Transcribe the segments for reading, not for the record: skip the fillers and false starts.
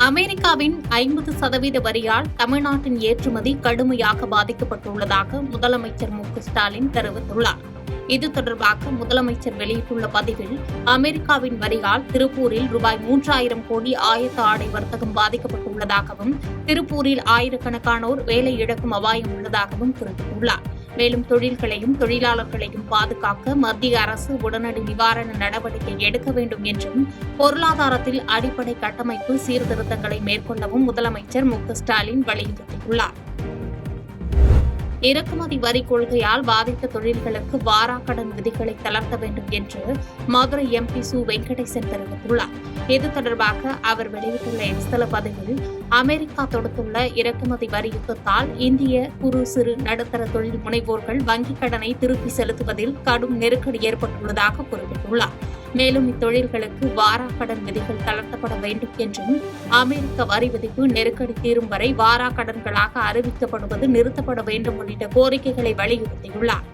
அமெரிக்காவின் 50% வரியால் தமிழ்நாட்டின் ஏற்றுமதி கடுமையாக பாதிக்கப்பட்டுள்ளதாக முதலமைச்சர் மு.க.ஸ்டாலின் தெரிவித்துள்ளார். இது தொடர்பாக முதலமைச்சர் வெளியிட்டுள்ள பதிவில், அமெரிக்காவின் வரியால் திருப்பூரில் ரூபாய் 3000 கோடி ஆயத்த ஆடை வர்த்தகம் பாதிக்கப்பட்டுள்ளதாகவும், திருப்பூரில் ஆயிரக்கணக்கானோர் வேலை இழக்கும் அபாயம் உள்ளதாகவும் குறிப்பிட்டுள்ளார். மேலும் தொழில்களையும் தொழிலாளர்களையும் பாதுகாக்க மத்திய அரசு உடனடி நிவாரண நடவடிக்கை எடுக்க வேண்டும் என்றும், பொருளாதாரத்தில் அடிப்படை கட்டமைப்பு சீர்திருத்தங்களை மேற்கொள்ளவும் முதலமைச்சர் மு.க.ஸ்டாலின் வலியுறுத்தியுள்ளார். இறக்குமதி வரி கொள்கையால் பாதித்த தொழில்களுக்கு வாராக்கடன் விதிகளை தளர்த்த வேண்டும் என்று மதுரை எம்பி சு. வெங்கடேசன் தெரிவித்துள்ளார். இது தொடர்பாக அவர் வெளியிட்டுள்ள எக்ஸ்தல பதிவில், அமெரிக்கா தொடுத்துள்ள இறக்குமதி வரி யுத்தத்தால் இந்திய குறு சிறு நடுத்தர தொழில் முனைவோர்கள் வங்கிக் கடனை திருப்பி செலுத்துவதில் கடும் நெருக்கடி ஏற்பட்டுள்ளதாக குறிப்பிட்டுள்ளார். மேலும் இத்தொழில்களுக்கு வாராக்கடன் விதிகள் தளர்த்தப்பட வேண்டும் என்றும், அமெரிக்க வரி விதிப்பு நெருக்கடி தீரும் வரை வாராக்கடன்களாக அறிவிக்கப்படுவது நிறுத்தப்பட வேண்டும் உள்ளிட்ட கோரிக்கைகளை வலியுறுத்தியுள்ளார்.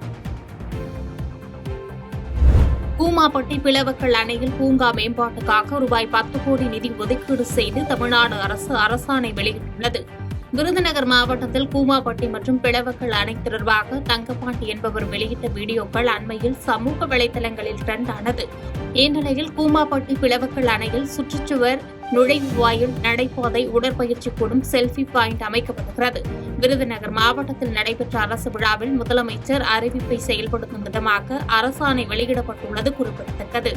கூமாப்பட்டி பிளவக்கல் அணையில் பூங்கா மேம்பாட்டுக்காக ரூபாய் 10 கோடி நிதி ஒதுக்கீடு செய்து தமிழ்நாடு அரசு அரசாணை வெளியிட்டுள்ளது. விருதுநகர் மாவட்டத்தில் கூமாப்பட்டி மற்றும் பிளவக்கல் அணை தொடர்பாக தங்கப்பாண்டி என்பவர் வெளியிட்ட வீடியோக்கள் அண்மையில் சமூக வலைதளங்களில் ட்ரெண்ட் ஆனது. இந்நிலையில் கூமாப்பட்டி பிளவக்கல் அணையில் சுற்றுச்சுவர், நுழைவு வாயில், நடைபாதை, உடற்பயிற்சி கூடம், செல்ஃபி பாயிண்ட் அமைக்கப்படுகிறது. விருதுநகர் மாவட்டத்தில் நடைபெற்ற அரசு விழாவில் முதலமைச்சர் அறிவிப்பை செயல்படுத்தும் விதமாக அரசாணை வெளியிடப்பட்டுள்ளது குறிப்பிடத்தக்கது.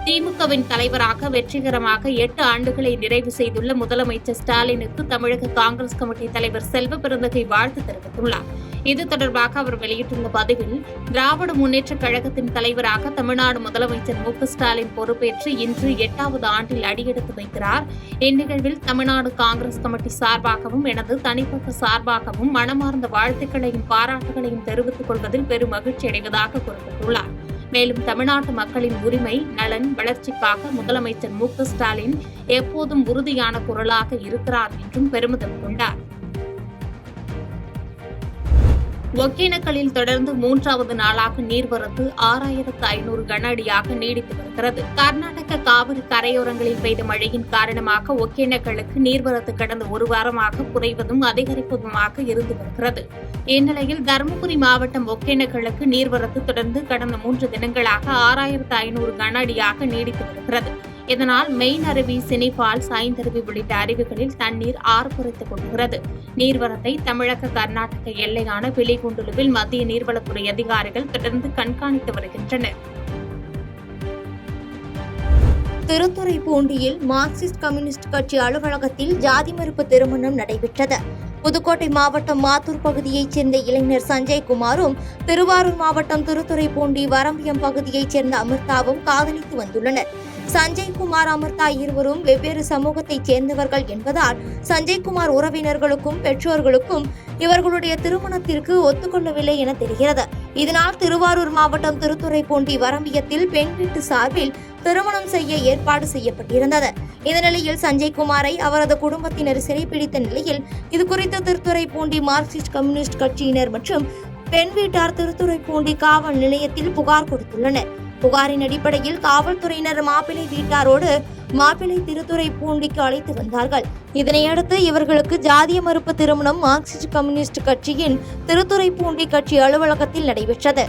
திமுகவின் தலைவராக வெற்றிகரமாக 8 ஆண்டுகளை நிறைவு செய்துள்ள முதலமைச்சர் ஸ்டாலினுக்கு தமிழக காங்கிரஸ் கமிட்டி தலைவர் செல்வ பெருந்தகை வாழ்த்து தெரிவித்துள்ளார். இது தொடர்பாக அவர் வெளியிட்டுள்ள பதிவில், திராவிட முன்னேற்றக் கழகத்தின் தலைவராக தமிழ்நாடு முதலமைச்சர் மு.க.ஸ்டாலின் பொறுப்பேற்று இன்று 8வது ஆண்டில் அடியெடுத்து வைக்கிறார். இந்நிகழ்வில் தமிழ்நாடு காங்கிரஸ் கமிட்டி சார்பாகவும் எனது தனிப்பட்ட சார்பாகவும் மனமார்ந்த வாழ்த்துக்களையும் பாராட்டுகளையும் தெரிவித்துக் கொள்வதில் பெரும் மகிழ்ச்சி அடைவதாக குறிப்பிட்டுள்ளார். மேலும் தமிழ்நாட்டு மக்களின் உரிமை, நலன், வளர்ச்சிக்காக முதலமைச்சர் மு.க.ஸ்டாலின் எப்போதும் உறுதியான குரலாக இருக்கிறார் என்றும் பெருமிதம் கொண்டார். ஒகேனக்கலில் தொடர்ந்து 3வது நாளாக நீர்வரத்து 6500 கன அடியாக நீடித்து வருகிறது. கர்நாடக காவிரி கரையோரங்களில் பெய்த மழையின் காரணமாக ஒகேனக்கலுக்கு நீர்வரத்து கடந்த ஒரு வாரமாக குறைவதும் அதிகரிப்பதுமாக இருந்து வருகிறது. இந்நிலையில் தருமபுரி மாவட்டம் ஒகேனக்கலுக்கு நீர்வரத்து தொடர்ந்து கடந்த 3 தினங்களாக 6500 கன அடியாக நீடித்து வருகிறது. இதனால் மெயின் அருவி, சினி ஃபால்ஸ், ஐந்தருவி உள்ளிட்ட அருவிகளில் தண்ணீர் ஆர்ப்பரித்துக் கொள்கிறது. நீர்வரத்தை தமிழக கர்நாடக எல்லையான பிலிகுண்டுலுவில் மத்திய நீர்வளத்துறை அதிகாரிகள் தொடர்ந்து கண்காணித்து வருகின்றனர். திருத்துறைப்பூண்டியில் மார்க்சிஸ்ட் கம்யூனிஸ்ட் கட்சி அலுவலகத்தில் ஜாதி மறுப்பு திருமணம் நடைபெற்றது. புதுக்கோட்டை மாவட்டம் மாத்தூர் பகுதியைச் சேர்ந்த இளைஞர் சஞ்சய்குமாரும், திருவாரூர் மாவட்டம் திருத்துறைப்பூண்டி வரம்பியம் பகுதியைச் சேர்ந்த அமிர்தாவும் காதலித்து வந்துள்ளனர். சஞ்சய்குமார், அமிர்தா இருவரும் வெவ்வேறு சமூகத்தைச் சேர்ந்தவர்கள் என்பதால் சஞ்சய்குமார் உறவினர்களுக்கும் பெற்றோர்களுக்கும் இவர்களுடைய திருமணத்திற்கு ஒத்துக்கொள்ளவில்லை என தெரிகிறது. இதனால் திருவாரூர் மாவட்டம் திருத்துறைப்பூண்டி வரம்பியத்தில் பெண் வீட்டு சார்பில் திருமணம் செய்ய ஏற்பாடு செய்யப்பட்டிருந்தது. இந்த நிலையில் சஞ்சய்குமாரை அவரது குடும்பத்தினர் சிறைப்பிடித்த நிலையில் இதுகுறித்து திருத்துறைப்பூண்டி மார்க்சிஸ்ட் கம்யூனிஸ்ட் கட்சியினர் மற்றும் பெண் வீட்டார் திருத்துறைப்பூண்டி காவல் நிலையத்தில் புகார் கொடுத்துள்ளனர். புகாரின் அடிப்படையில் காவல்துறையினர் மாப்பிள்ளை வீட்டாரோடு மாப்பிள்ளை திருத்துறைப்பூண்டிக்கு அழைத்து வந்தார்கள். இதனையடுத்து இவர்களுக்கு ஜாதிய மறுப்பு திருமணம் மார்க்சிஸ்ட் கம்யூனிஸ்ட் கட்சியின் திருத்துறைப்பூண்டி கட்சி அலுவலகத்தில் நடைபெற்றது.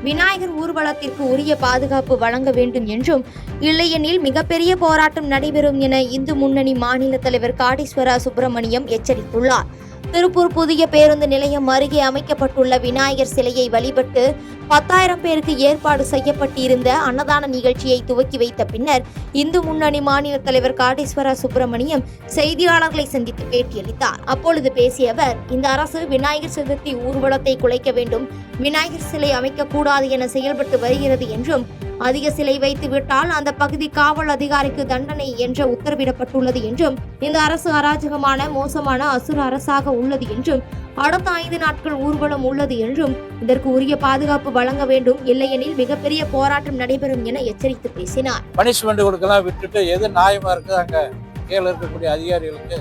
விநாயகர் ஊர்வலத்திற்கு உரிய பாதுகாப்பு வழங்க வேண்டும் என்றும், இல்லையெனில் மிகப்பெரிய போராட்டம் நடைபெறும் என இந்து முன்னணி மாநில தலைவர் காடீஸ்வரா சுப்பிரமணியம் எச்சரித்துள்ளார். திருப்பூர் புதிய பேருந்து நிலையம் அருகே அமைக்கப்பட்டுள்ள விநாயகர் சிலையை வழிபட்டு 10,000 பேருக்கு ஏற்பாடு செய்யப்பட்டிருந்த அன்னதான நிகழ்ச்சியை துவக்கி வைத்த பின்னர் இந்து முன்னணி மாநில தலைவர் காடீஸ்வரா சுப்பிரமணியம் செய்தியாளர்களை சந்தித்து பேட்டியளித்தார். அப்பொழுது பேசிய அவர், இந்த அரசு விநாயகர் சதுர்த்தி ஊர்வலத்தை குலைக்க வேண்டும், விநாயகர் சிலை அமைக்கக்கூடாது என செயல்பட்டு வருகிறது என்றும், அதிக சிலை வைத்து விட்டால் அந்த பகுதி காவல் அதிகாரிக்கு தண்டனை என்ற உத்தரவிடப்பட்டுள்ளது என்றும், இந்த அரசு அராஜகமான மோசமான அசுர அரசாக உள்ளது என்றும், அடுத்த 5 நாட்கள் ஊர்வலம் உள்ளது என்றும், இதற்கு உரிய பாதுகாப்பு வழங்க வேண்டும், இல்லையெனில் மிகப்பெரிய போராட்டம் நடைபெறும் என எச்சரித்து பேசினார். பனிஷ்மெண்ட் கொடுக்கலாம் விட்டுட்டு எது நியாயமா இருக்கு அங்க கீழே இருக்கக்கூடிய அதிகாரிகளுக்கு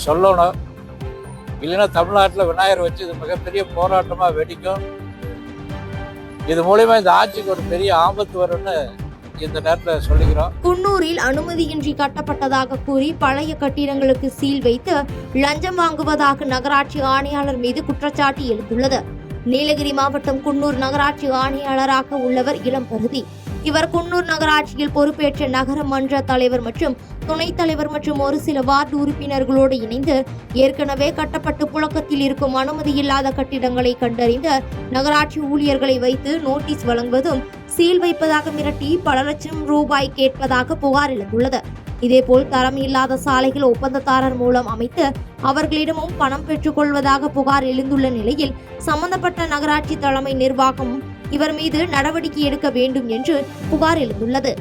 சொல்லணும். இல்லைன்னா தமிழ்நாட்டில் விநாயகர் வச்சு இது மிகப்பெரிய போராட்டமா வெடிக்கும். இது மூலமா இந்த ஆட்சிக்கு ஒரு பெரிய ஆபத்து வரும்னு இந்த நேரத்தில் சொல்லிக்கிறோம். குன்னூரில் அனுமதியின்றி கட்டப்பட்டதாக கூறி பழைய கட்டிடங்களுக்கு சீல் வைத்து லஞ்சம் வாங்குவதாக நகராட்சி ஆணையாளர் மீது குற்றச்சாட்டு எழுந்துள்ளது. நீலகிரி மாவட்டம் குன்னூர் நகராட்சி ஆணையாளராக உள்ளவர் இளம்பருதி. இவர் குன்னூர் நகராட்சியில் பொறுப்பேற்ற நகர மன்ற தலைவர் மற்றும் துணைத் தலைவர் மற்றும் ஒரு சில வார்டு உறுப்பினர்களோடு இணைந்து ஏற்கனவே கட்டப்பட்டு புழக்கத்தில் இருக்கும் அனுமதியில்லாத கட்டிடங்களை கண்டறிந்து நகராட்சி ஊழியர்களை வைத்து நோட்டீஸ் வழங்குவதும் சீல் வைப்பதாக மிரட்டி பல லட்சம் ரூபாய் கேட்பதாக புகார் எழுந்துள்ளது. இதேபோல் தரம் இல்லாத சாலைகள் ஒப்பந்ததாரர் மூலம் அமைத்து அவர்களிடமும் பணம் பெற்றுக் கொள்வதாக புகார் எழுந்துள்ள நிலையில் சம்பந்தப்பட்ட நகராட்சி தலைமை நிர்வாகம் இவர் மீது நடவடிக்கை எடுக்க வேண்டும் என்று புகார் எழுந்துள்ளது.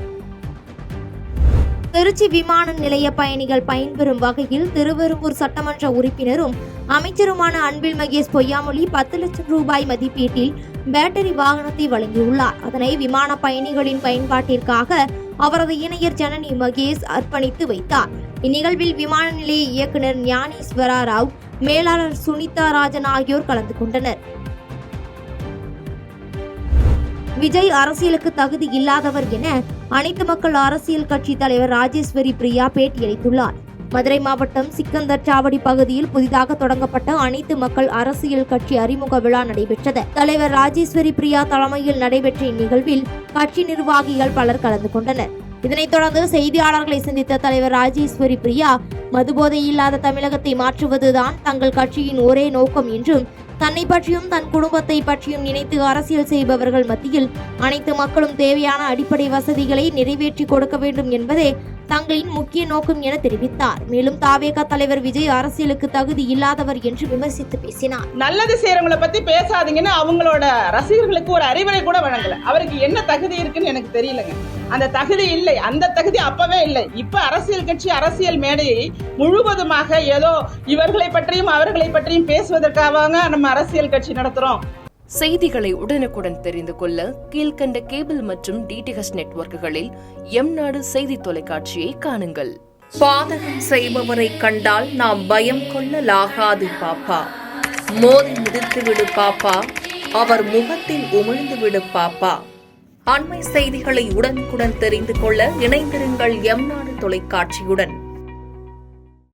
திருச்சி விமான நிலைய பயணிகள் பயன்பெறும் வகையில் திருவெரும்பூர் சட்டமன்ற உறுப்பினரும் அமைச்சருமான அன்பில் மகேஷ் பொய்யாமொழி 10 லட்சம் ரூபாய் மதிப்பீட்டில் பேட்டரி வாகனத்தை வழங்கியுள்ளார். அதனை விமான பயணிகளின் பயன்பாட்டிற்காக அவரது இணையர் ஜனனி மகேஷ் அர்ப்பணித்து வைத்தார். இந்நிகழ்வில் விமான நிலைய இயக்குநர் ஞானேஸ்வரா ராவ், மேலாளர் சுனிதா ராஜன் ஆகியோர் கலந்து கொண்டனர். விஜய் அரசியலுக்கு தகுதி இல்லாதவர் என அனைத்து மக்கள் அரசியல் கட்சி தலைவர் ராஜேஸ்வரி பிரியா பேட்டியளித்துள்ளார். மதுரை மாவட்டம் சிக்கந்தர் சாவடி பகுதியில் புதிதாக தொடங்கப்பட்ட அனைத்து மக்கள் அரசியல் கட்சி அறிமுக விழா நடைபெற்றது. தலைவர் ராஜேஸ்வரி பிரியா தலைமையில் நடைபெற்ற இந்நிகழ்வில் கட்சி நிர்வாகிகள் பலர் கலந்து கொண்டனர். இதனைத் தொடர்ந்து செய்தியாளர்களை சந்தித்த தலைவர் ராஜேஸ்வரி பிரியா, மதுபோதை இல்லாத தமிழகத்தை மாற்றுவதுதான் தங்கள் கட்சியின் ஒரே நோக்கம் என்றும் தன்னை பற்றியும் தன் குடும்பத்தை பற்றியும் நினைத்து அரசியல் செய்பவர்கள் மத்தியில் அனைத்து மக்களும் தேவையான அடிப்படை வசதிகளை நிறைவேற்றி கொடுக்க வேண்டும் என்பதே தங்களின் முக்கிய நோக்கம் என தெரிவித்தார். மேலும் தாவேகா தலைவர் விஜய் அரசியலுக்கு தகுதி இல்லாதவர் என்று விமர்சித்து பேசினார். நல்லது செய்யறவங்களை பத்தி பேசாதீங்கன்னு அவங்களோட ரசிகர்களுக்கு ஒரு அறிவுரை கூட வழங்கல. அவருக்கு என்ன தகுதி இருக்குன்னு எனக்கு தெரியலங்க. அந்த தகுதி இல்லை, அந்த தகுதி அப்பவே இல்லை. இப்ப அரசியல் கட்சி அரசியல் மேடையை முழுவதுமாக ஏதோ இவர்களை பற்றியும் அவர்களை பற்றியும் பேசுவதற்காக நம்ம அரசியல் கட்சி நடத்துறோம். செய்திகளை உடனுக்குடன் தெரிந்து கொள்ள கீழ்கண்ட கேபிள் மற்றும் டிடிஹெச் நெட்வொர்க்குகளில் எம்நாடு செய்தி தொலைக்காட்சியை காணுங்கள். பாதகம் செய்பவரை கண்டால் நாம் பயம் கொள்ளலாகாது பாப்பா. மோதி மிதித்து விடு பாப்பா, அவர் முகத்தில் உமிழ்ந்து விடு பாப்பா. அண்மை செய்திகளை உடனுக்குடன் தெரிந்து கொள்ள இணைந்திருங்கள் எம்நாடு தொலைக்காட்சியுடன்.